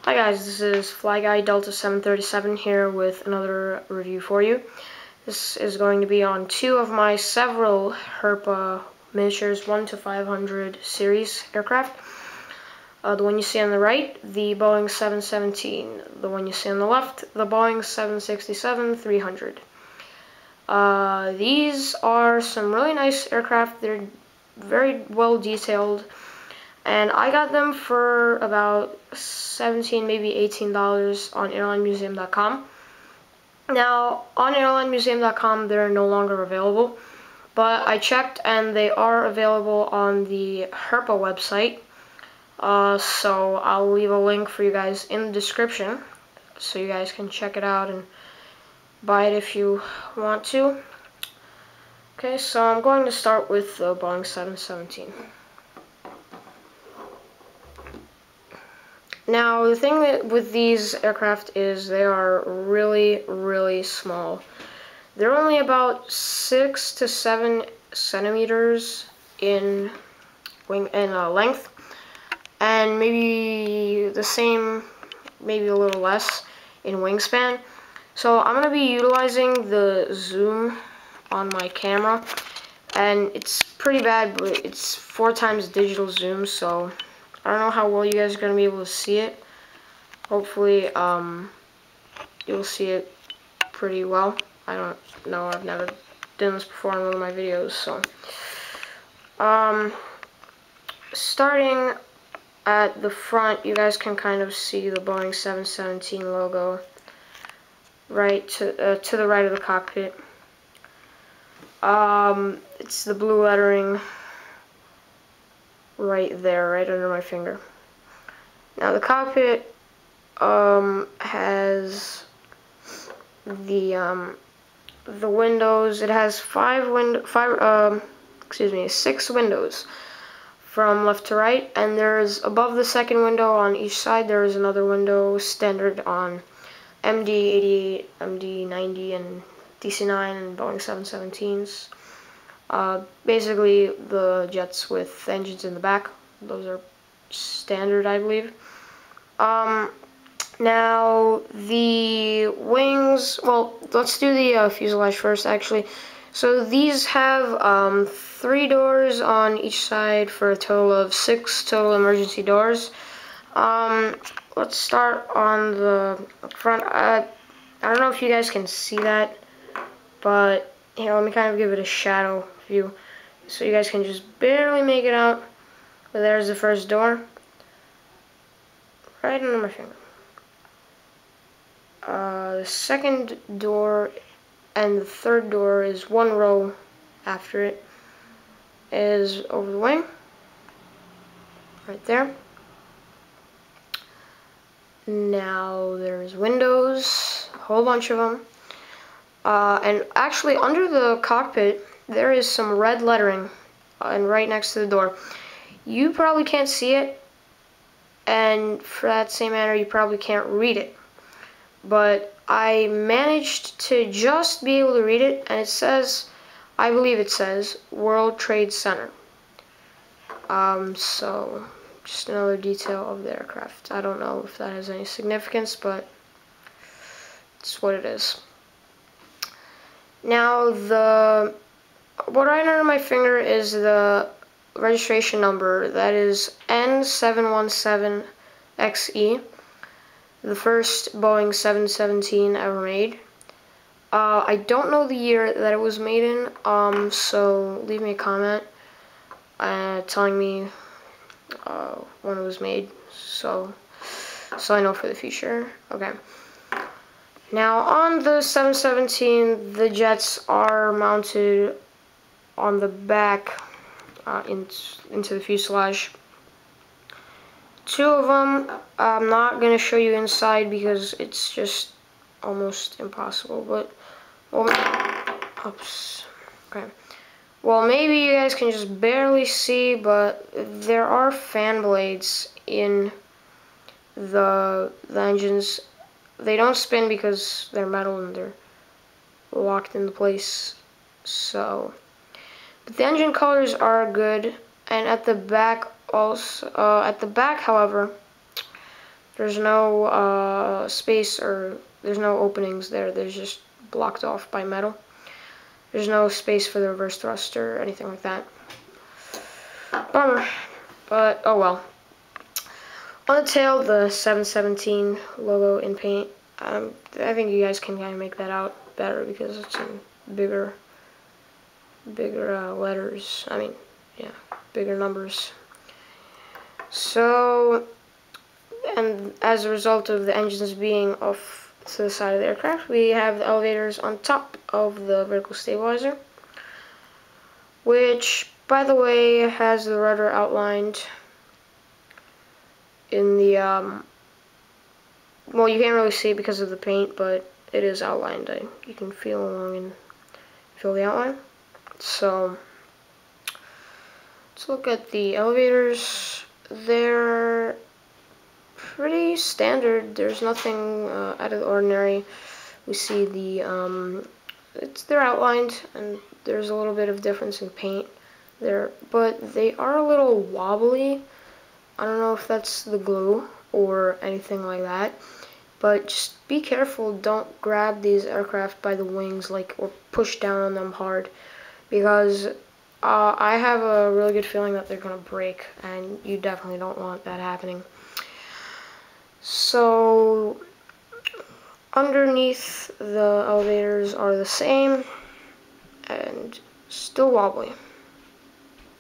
Hi guys, this is Fly Guy Delta 737 here with another review for you. This is going to be on two of my several Herpa miniatures 1 to 500 series aircraft. The one you see on the right, the Boeing 717. The one you see on the left, the Boeing 767-300. These are some really nice aircraft. They're very well detailed. And I got them for about $17, maybe $18 on airlinemuseum.com. Now, on airlinemuseum.com, they're no longer available, but I checked and they are available on the Herpa website. So I'll leave a link for you guys in the description so you guys can check it out and buy it if you want to. Okay, so I'm going to start with the Boeing 717. Now, the thing with these aircraft is they are really, really small. They're only about 6 to 7 centimeters in length, and maybe the same, maybe a little less in wingspan. So I'm going to be utilizing the zoom on my camera, and it's pretty bad, but it's 4 times digital zoom, so I don't know how well you guys are going to be able to see it. Hopefully, you'll see it pretty well. I don't know, I've never done this before in one of my videos, so. Starting at the front, you guys can kind of see the Boeing 717 logo right to the right of the cockpit. It's the blue lettering right there, right under my finger. Now the cockpit has the windows. It has 6 windows from left to right, and there's above the second window on each side there is another window standard on MD-88, MD-90, and DC-9 and Boeing 717s. Basically the jets with engines in the back. Those are standard, I believe. Now, the wings, well, let's do the fuselage first, actually. So these have 3 doors on each side for a total of 6 total emergency doors. Let's start on the front. I don't know if you guys can see that, but here, let me kind of give it a shadow view so you guys can just barely make it out. But there's the first door, right under my finger. The second door and the third door is 1 row after it, is over the wing, right there. Now there's windows, a whole bunch of them, and actually under the cockpit there is some red lettering, and right next to the door. You probably can't see it, and for that same matter you probably can't read it. But I managed to just be able to read it, and it says, I believe it says, World Trade Center. So, just another detail of the aircraft. I don't know if that has any significance, but it's what it is. Now, what right under my finger is the registration number. That is N717XE. The first Boeing 717 ever made. I don't know the year that it was made in, so leave me a comment telling me when it was made, so I know for the future. Okay. Now on the 717, the jets are mounted on the back into the fuselage. 2 of them, I'm not going to show you inside because it's just almost impossible, but, well, oops, okay. Well, maybe you guys can just barely see, but there are fan blades in the engines. They don't spin because they're metal and they're locked into place, so. But the engine colors are good, and at the back also, however, There's no space, or there's no openings there. There's just blocked off by metal. There's no space for the reverse thrust or anything like that. Bummer, but oh well. On the tail, the 717 logo in paint. I think you guys can kind of make that out better because it's in bigger letters. I mean, yeah, bigger numbers. So, and as a result of the engines being off to the side of the aircraft, we have the elevators on top of the vertical stabilizer, which, by the way, has the rudder outlined in the, well, you can't really see it because of the paint, but it is outlined. You can feel along and feel the outline. So, let's look at the elevators. They're pretty standard. There's nothing out of the ordinary. We see the, they're outlined, and there's a little bit of difference in paint there, but they are a little wobbly. I don't know if that's the glue or anything like that, but just be careful. Don't grab these aircraft by the wings, like, or push down on them hard, because I have a really good feeling that they're gonna break, and you definitely don't want that happening. So underneath, the elevators are the same and still wobbly.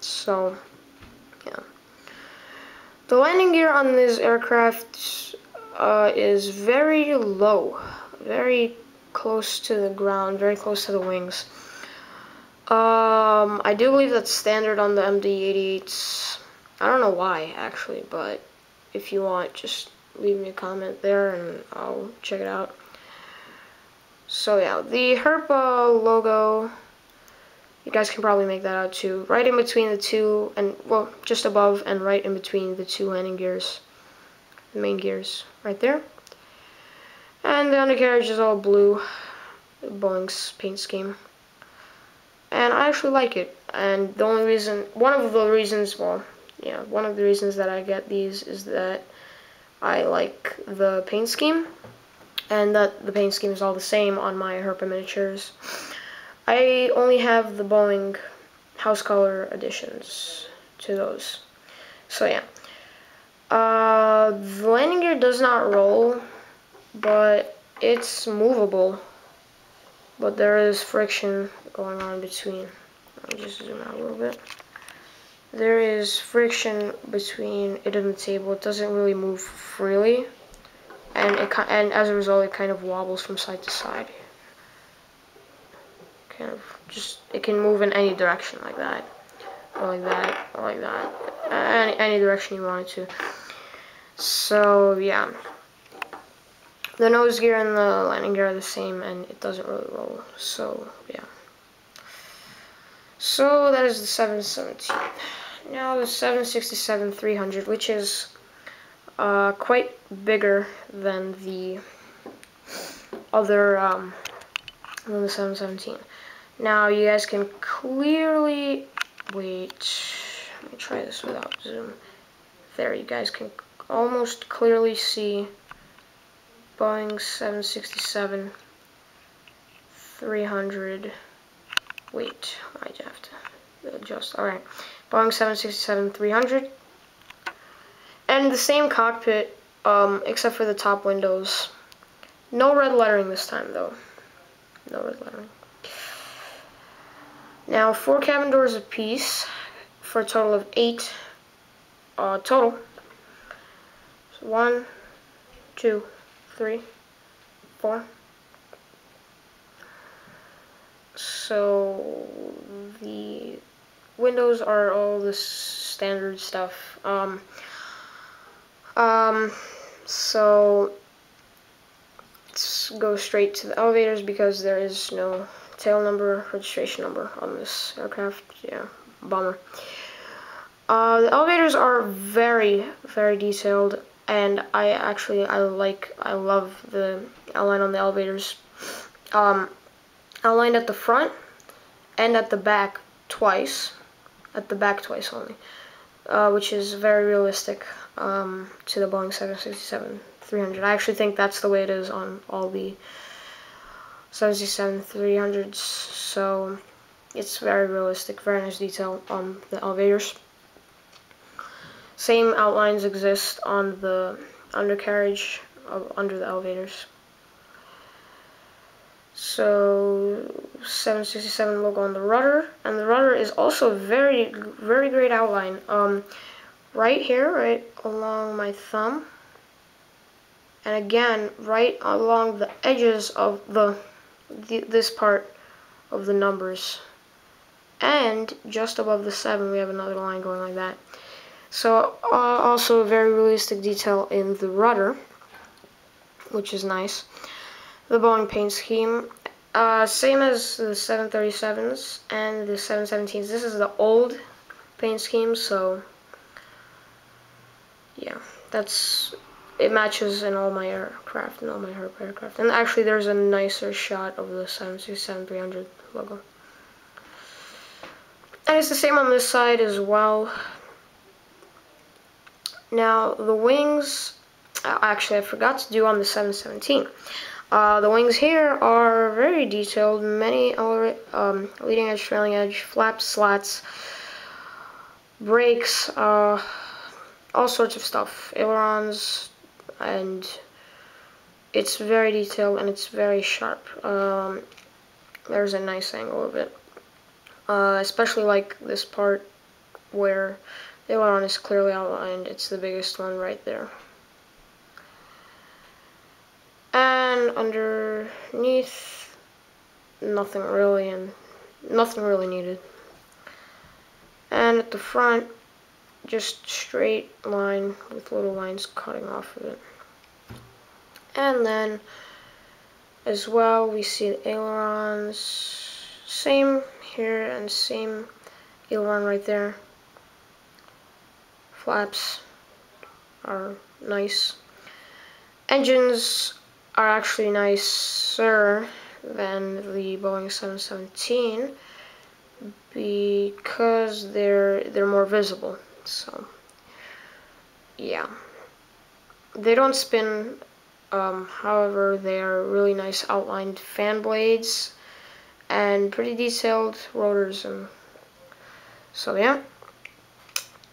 So yeah, the landing gear on this aircraft is very low, very close to the ground, very close to the wings. I do believe that's standard on the MD-88s. I don't know why, actually, but if you want, just leave me a comment there and I'll check it out. So yeah, the Herpa logo, you guys can probably make that out too. Right in between the two, and well, just above and right in between the two landing gears, the main gears, right there. And the undercarriage is all blue, Boeing's paint scheme. And I actually like it. And the only reason, one of the reasons that I get these is that I like the paint scheme, and that the paint scheme is all the same on my Herpa miniatures. I only have the Boeing house color additions to those. So yeah. The landing gear does not roll, but it's movable. But there is friction going on between. Let me just zoom out a little bit. There is friction between it and the table. It doesn't really move freely, and as a result, it kind of wobbles from side to side. Kind of just, it can move in any direction, like that, or like that, or like that, any direction you want it to. So yeah. The nose gear and the landing gear are the same, and it doesn't really roll. So yeah. So that is the 717. Now the 767-300, which is quite bigger than the other than the 717. Now you guys can clearly wait. Let me try this without zoom. There, you guys can almost clearly see Boeing 767-300. Wait, I have to adjust. Alright, Boeing 767-300. And the same cockpit, except for the top windows. No red lettering this time, though. No red lettering. Now, 4 cabin doors apiece for a total of 8 total. So 1, 2, 3, 4. So the windows are all the standard stuff. So let's go straight to the elevators because there is no tail number, registration number on this aircraft. Yeah, bummer. The elevators are very, very detailed, and I love the outline on the elevators. Outlined at the front and at the back twice. At the back twice only, which is very realistic. to the Boeing 767-300. I actually think that's the way it is on all the 767-300s, so it's very realistic, very nice detail on the elevators. Same outlines exist on the undercarriage under the elevators. So 767 logo on the rudder, and the rudder is also very great outline. Right here, right along my thumb, and again right along the edges of this part of the numbers, and just above the 7 we have another line going like that. So also a very realistic detail in the rudder, which is nice. The Boeing paint scheme, same as the 737s and the 717s. This is the old paint scheme, so yeah, it matches in all my aircraft, in all my Herpa aircraft. And actually there's a nicer shot of the 767-300 logo. And it's the same on this side as well. Now the wings, actually I forgot to do on the 717. The wings here are very detailed, many leading edge, trailing edge, flaps, slats, brakes, all sorts of stuff, ailerons, and it's very detailed and it's very sharp. There's a nice angle of it, especially like this part where the aileron is clearly outlined. It's the biggest one right there. And underneath, nothing really needed. And at the front, just straight line with little lines cutting off of it. And then as well we see the ailerons, same here and same aileron right there. Flaps are nice. Engines are actually nicer than the Boeing 717 because they're more visible. So yeah, they don't spin, however they are really nice outlined fan blades and pretty detailed rotors, and so yeah.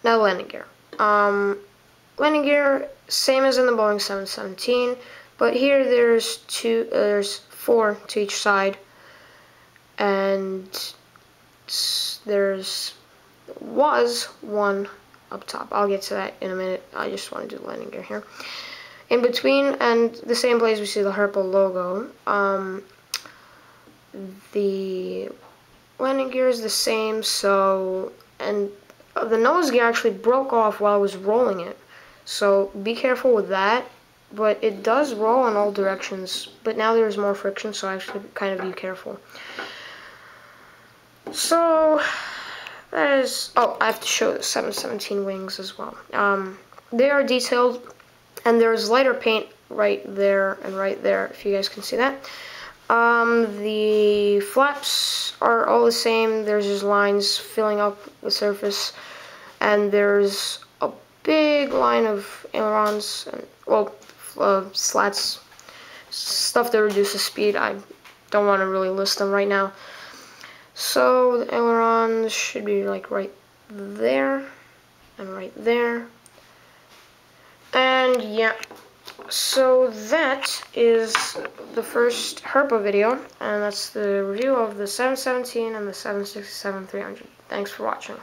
Now landing gear. Landing gear, same as in the Boeing 717, but here there's 4 to each side, and was 1 up top. I'll get to that in a minute. I just want to do the landing gear here. In between, and the same place we see the Herpa logo, the landing gear is the same, so, and the nose gear actually broke off while I was rolling it, so be careful with that. But it does roll in all directions, but now there's more friction, so I should kind of be careful. So that is, oh, I have to show the 717 wings as well. They are detailed, and there's lighter paint right there and right there, if you guys can see that. The flaps are all the same. There's just lines filling up the surface, and there's a big line of ailerons and, well, slats, stuff that reduces speed. I don't want to really list them right now. So the ailerons should be like right there and right there. And yeah, so that is the first Herpa video, and that's the review of the 717 and the 767-300. Thanks for watching.